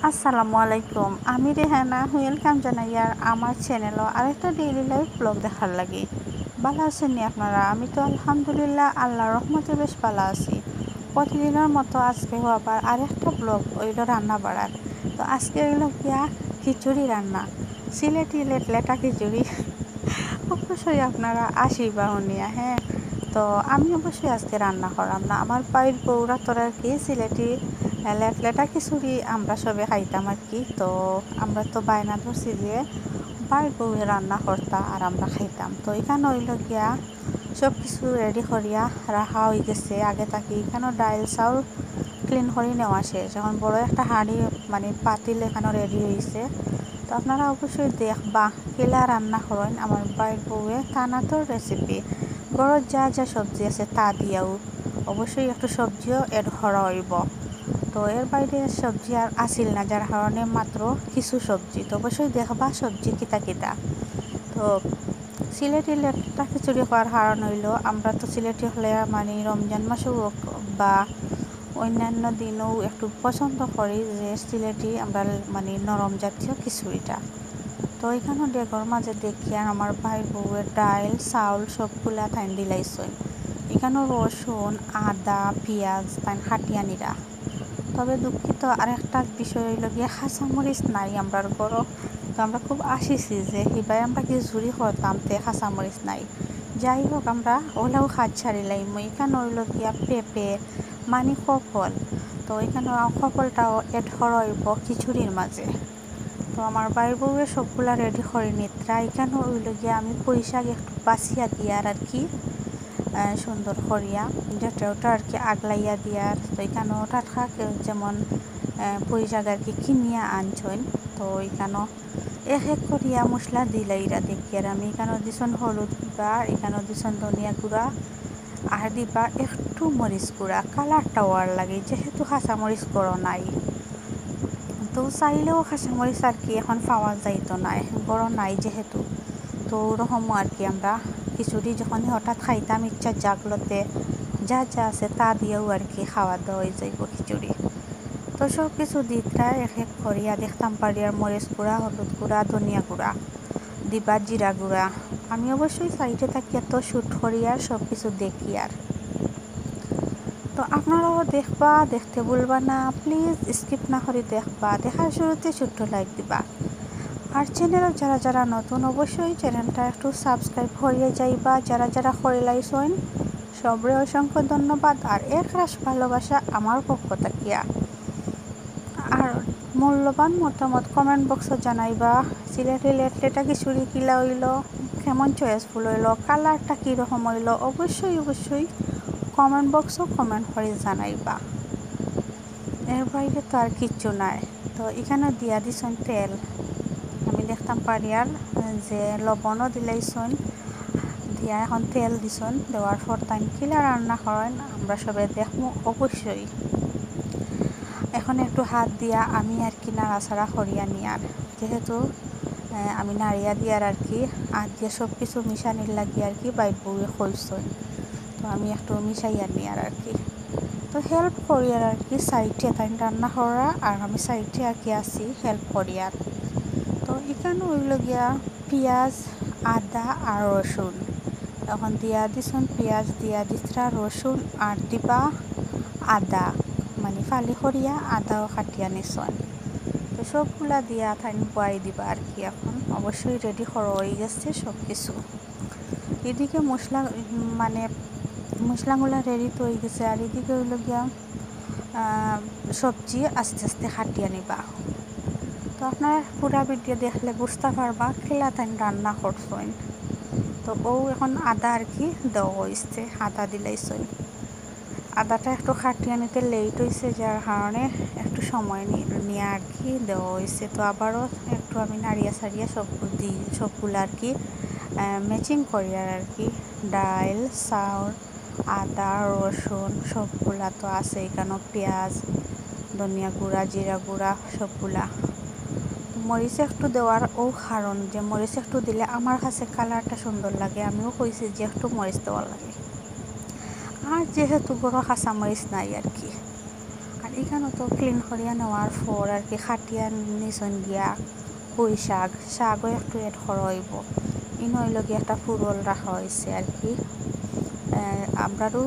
আসসালামু আলাইকুম, আমি রেহানা ওয়েলকাম জানাই আর আমার চ্যানেলও আরেকটা ডেইলি লাইফ ব্লগ দেখার লাগে। ভালো আছেন নি আপনারা? আমি তো আলহামদুলিল্লাহ আল্লাহর রহমতে বেশ ভালো আছি। প্রতিদিনের মতো আজকেও আবার আরেকটা ব্লগ ওইল রান্না বাড়ার। তো আজকে হইল গিয়া খিচুড়ি রান্না, সিলেটি লেটা খিচুড়ি। অবশ্যই আপনারা আসিবা শুনিয়া, হ্যাঁ। তো আমি অবশ্যই আজকে রান্না করাম না, আমার বাইর বউরা তোরা আর কি সিলেটি লেটা খিচুড়ি আমরা সবে খাইতাম আর কি। তো আমরা তো বায়না ধরছি যে বাইর বউয়ে রান্না করতা আর আমরা খাইতাম। তো এখানে হইল গিয়া সব কিছু রেডি করিয়া রাখা হয়ে গেছে আগে থাকি। এখানেও ডাইল চাউল ক্লিন করে নেওয়া শেষ, এখন বড় একটা হাঁড়ি মানে পাতিল এখানেও রেডি হয়েছে। তো আপনারা অবশ্যই দেখবা কেলা রান্না করেন আমার বাইর বউয়ে, তানাতোর রেসিপি ঘরত যা যা সবজি আছে তা দিয়াও অবশ্যই একটু সবজিও এড করা হইব। তো এর বাইরে সবজি আর আসিল না, যার কারণে মাত্র কিছু সবজি। তো অবশ্যই দেখবা সবজি কিতা কিতা। তো সিলেটি লেটা খিচুড়ি হওয়ার কারণ হইল আমরা তো সিলেটি হলে মানে রমজান মাসেও বা অন্যান্য দিনও একটু পছন্দ করি যে সিলেটি আমরা মানে নরম জাতীয় খিচুড়িটা। তো এখানেও ডেগর মাঝে দেখি আর আমার ভাই বউয়ের ডাইল চাউল সবগুলা থাইন দিলাইছই। এখানেও রসুন আদা পেঁয়াজ তাই খাটিয়ানিরা। তবে দুঃখিত আরেকটা বিষয় হইল গিয়ে কাঁচামরিচ নাই আমরার ঘরও। তো আমরা খুব আসিছি যে হিবাই আমরা খিচুড়ি করতাম তে কাঁচামরিচ নাই। যাই হোক আমরা ওলাও হাত ছাড়িলাম। এখানে হইল গিয়া পেঁপে মানে কপল। তো এখানে কপলটাও এড করা হইব খিচুড়ির মাঝে। তো আমার বাইর বউয়ে সবগুলা রেডি করে নিত্রা। এখানে হইল গিয়া আমি পয়সাকে একটু বাঁচিয়া দিয়ার আর কি সুন্দর করিয়া যেটা ওটা আর কি আগলাইয়া দিয়ার। তো এখানেও টাটকা যেমন পয়সাক আর কি কিনিয়া আনছেন। তো এখানেও এক এক করিয়া মশলা দিলাইরা দেখি আর আমি এখানেও দিছন হলুদ গুঁড়া, এখানেও দিছন ধনিয়া গুঁড়া আর দিবা একটু মরিচ গুঁড়া, কালারটা ওয়ার লাগে যেহেতু কাঁচা মরিচ গড় নাই। তো চাইলেও কাঁচামরিচ আর কি এখন পাওয়া যাইতো নাই, গড় নাই যেহেতু। তো ওরকমও আর কি আমরা খিচুড়ি যখন হঠাৎ খাইতাম ইচ্ছা জাগলতে যা যা আছে তা দিয়েও আর কি খাওয়া দাওয়া হয়ে যাইব খিচুড়ি। তো সব কিছু দিতরা এক এক করিয়া দেখতাম পারি আর মরিচ গুঁড়া হলুদ গুঁড়া ধনিয়া গুঁড়া দিবা জিরা গুঁড়া। আমি অবশ্যই সাইডে থাকি তো শুট করি আর সব কিছু দেখি আর। তো আপনারাও দেখবা, দেখতে ভুলবা না, প্লিজ স্কিপ না করে দেখবা। দেখার শুরুতে ছোট্ট লাইক দিবা আর চ্যানেলে যারা যারা নতুন অবশ্যই চ্যানেলটা একটু সাবস্ক্রাইব করিয়ে যাইবা। যারা যারা করিলাইছেন সবরে অসংখ্য ধন্যবাদ আর এক রাশ ভালোবাসা আমার পক্ষ থাকিয়া। আর মূল্যবান মতামত কমেন্ট বক্সে জানাইবা। সিলেটি লেটা খিচুড়ি কিলা হইল, কেমন চয়েসফুল হইল, কালারটা কীরকম হইল অবশ্যই অবশ্যই কমেন্ট বক্সও কমেন্ট করে জানাইবা। এর বাইরে তো আর কিচ্ছু নাই। তো এখানে দিয়া দিছন তেল, আমি দেখতাম পারি আর যে লবণও দিলাইছন দিয়া এখন তেল দিছন। দেওয়ার পর তাই কিলা রান্না করেন আমরা সবাই দেখবো অবশ্যই। এখন একটু হাত দিয়া আমি আর কি নাড়াচাড়া করিয়া নিয়ার, যেহেতু আমি নাড়িয়া দিয়ার আর কি হাত দিয়ে সব কিছু মিশানির লাগি আর কি বাইর বউয়ে কইসন। তো আমি একটু মিশাইয়া নিয়ার আর কি। তো হেল্প করিয়ার আর কি সাইডে তাই রান্না করা আর আমি সাইডে আর কি আছি হেল্প করিয়ার। তো এখানে হইল গিয়া পেঁয়াজ আদা আর রসুন এখন দিয়া দিছন। পেঁয়াজ দিয়া দিছরা রসুন আর দিবা আদা মানে ফালি করিয়া আদাও কাটিয়া নিছন। তো সবগুলা দিয়া থাইন বয়াই দিবা আর কি। এখন অবশ্যই রেডি করা হয়ে গেছে সব কিছু। এদিকে মশলা মানে মশলাগুলো রেডি তো হয়ে গেছে আর এদিকে হইল গিয়া সবজি আস্তে আস্তে কাটিয়া নিবা। তো আপনার পুরা ভিডিও দেখলে বুঝতে পারবা কেলা তাই রান্না করছেন। তো ও এখন আদা আর কি দেওয়া হয়েছে, আদা দিলাইছেন। আদাটা একটু কাটিয়ে নিতে লেট হয়েছে যার কারণে একটু সময় নিয়ে আর কি দেওয়া হয়েছে। তো আবারও একটু আমি নাড়িয়া সারিয়া সবগুলো আর কি ম্যাচিং করি আর কি ডাইল চাউল আদা রসুন সবগুলা তো আছে, এখানেও পেঁয়াজ ধনিয়া গুঁড়া জিরা গুঁড়া সবগুলা। মরিচ একটু দেওয়ার ও কারণ যে মরিচ একটু দিলে আমার কাছে কালারটা সুন্দর লাগে, আমিও কইছি যে একটু মরিচ দেওয়া লাগে। আর যেহেতু বড় কাঁচামরিচ নাই আর কি। আর এখানে তো ক্লিন করিয়া নেওয়ার পর আর কি খাটিয়া নিচন দিয়া পুঁই শাকও একটু এড করা হইব। হইল গিয়ে একটা ফুরল রাখা হয়েছে আর কি। আমরারও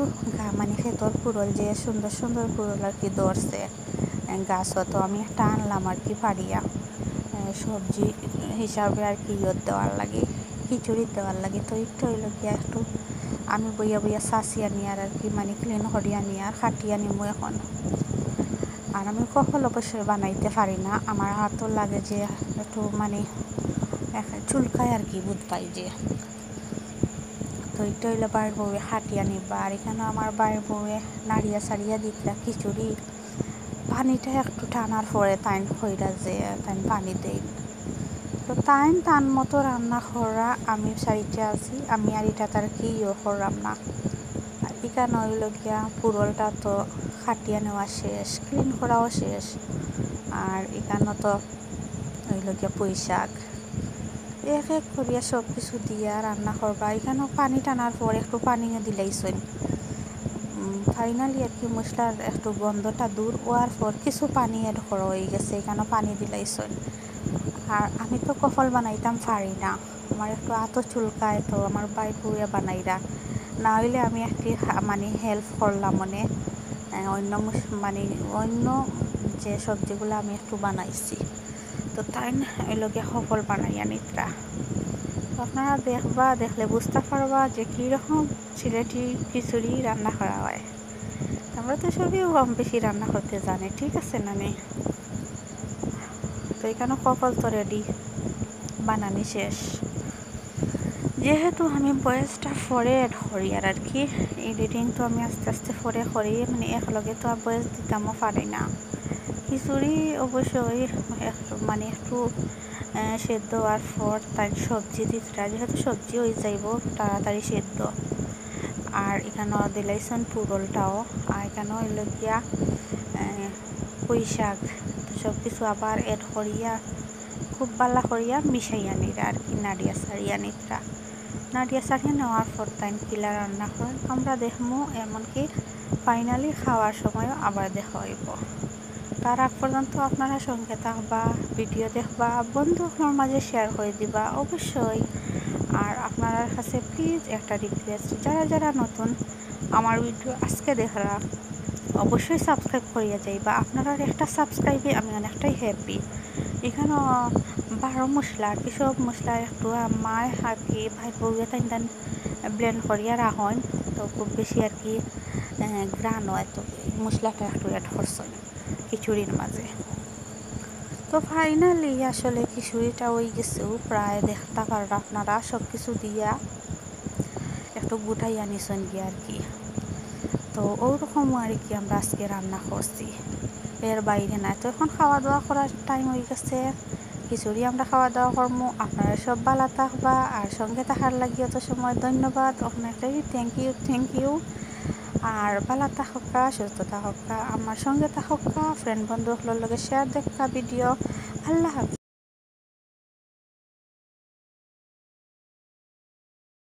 মানে ক্ষেতর ফুরল যে সুন্দর সুন্দর ফুরল আর কি ধরছে গাছও, তো আমি একটা আনলাম আর কি পাড়িয়া সবজি হিসাবে আর কি দেওয়ার লাগে, খিচুড়ি দেওয়ার লাগে। তো একটু হইল গিয়া একটু আমি বইয়া বইয়া চাচিয়া নিয়ার আর কি, মানে ক্লিন করিয়া নিয়ার খাটিয়া নিমু এখন। আর আমি কখনো অবশ্যই বানাইতে পারি না, আমার হাতও লাগে যে একটু মানে চুলকায় আর কি বুধ পাই যে। তো এটা হইলো বাইর বউয়ে খাটিয়া নিবা। আর এখানে আমার বাইর বউয়ে নাড়িয়া সারিয়া দিতরা খিচুড়ি, পানিটা একটু টানার পরে তাইন খইরা যে তাইন পানি দেই। তো তাইন টান মতো রান্না করা, আমি সারিতে আছি, আমি আর এটা তার কি করলাম না। আর এখানে হইল গিয়া পুরলটা তো খাটিয়া নেওয়া শেষ, ক্লিন করাও শেষ। আর এখানে তো হইল গিয়া পুঁই শাক এক এক করিয়া সব কিছু দিয়া রান্না করবা। এখানেও পানি টানার পর একটু পানিও দিলাইছেন। ফাইনালি আর কি মশলার একটু গন্ধটা দূর হওয়ার পর কিছু পানি এড করা হয়ে গেছে, এখানে পানি দিলাইছেন। আর আমি তো কফল বানাইতাম পারি না, আমার একটু আতো চুলকায়, তো আমার বাইর বউয়া বানাইরা, না হইলে আমি একটি মানে হেল্প করলাম মানে মানে অন্য যে সবজিগুলো আমি একটু বানাইছি। তো তাই এলোকে সফল বানাইয়া নিতরা। আপনারা দেখবা, দেখলে বুঝতে পারবা যে কীরকম সিলেটি খিচুড়ি রান্না করা হয়। আমরা তো সবই কম বেশি রান্না করতে জানি, ঠিক আছে না নে? তো এখানে সফল তো রেডি, বানানি শেষ। যেহেতু আমি বয়সটা পরে এড করি আর কি, এডিটিং তো আমি আস্তে আস্তে পরে করি, মানে একলগে তো আর বয়স দিতামও পারি না। খিচুড়ি অবশ্যই মানে একটু সেদ্ধ হওয়ার পর তাই সবজি দিতরা, যেহেতু সবজি হয়ে যাইব তাড়াতাড়ি সেদ্ধ। আর এখানে দিলাইছেন পুরলটাও, আর এখানে হইল গিয়া পুঁই শাক। তো সব কিছু আবার এড করিয়া খুব ভালো করিয়া মিশাইয়া নিরা আর কি, নাড়িয়া সারিয়া নিতরা। নাড়িয়া সারিয়া নেওয়ার পর তাই কিলা রান্না করেন আমরা দেখমু, এমনকি ফাইনালি খাওয়ার সময়ও আবার দেখা হইব। তার আগ পর্যন্ত আপনারা সঙ্গে থাকবা, ভিডিও দেখবা, বন্ধুদের মাঝে শেয়ার করে দিবা অবশ্যই। আর আপনার কাছে প্লিজ একটা রিকোয়েস্ট, যারা যারা নতুন আমার ভিডিও আজকে দেখরা অবশ্যই সাবস্ক্রাইব করিয়া যাইবা। আপনারা একটা সাবস্ক্রাইবে আমি অনেকটাই হ্যাপি। এখানে 12 মশলা আর কি, সব মশলা একটু আমার আর কি ভাই বউয়ে তাই ব্লেন্ড করিয়া রাখেন, তো খুব বেশি আর কি গ্রান হয়, তো মশলাটা একটু অ্যাড করছেন খিচুড়ির মাঝে। তো ফাইনালি আসলে খিচুড়িটা হয়ে গেছেও প্রায়, দেখতে পারেন আপনারা সব কিছু দিয়া একটু গুটাই আনিছেন গিয়ে আর কি। তো ওরকম আর কি আমরা আজকে রান্না করছি, এর বাইরে না। তো এখন খাওয়া দাওয়া করার টাইম হয়ে গেছে, খিচুড়ি আমরা খাওয়া দাওয়া করবো। আপনারা সব ভালো থাকবা, আর সঙ্গে থাকার লাগি অত সময় ধন্যবাদ আপনাকে, থ্যাংক ইউ। আর ভালো থাকা, সুস্থ থাকা, আমার সঙ্গে থাকা, ফ্রেন্ড বন্ধুগুলোর লগে শেয়ার দেখা ভিডিও। আল্লাহ হাফিজ।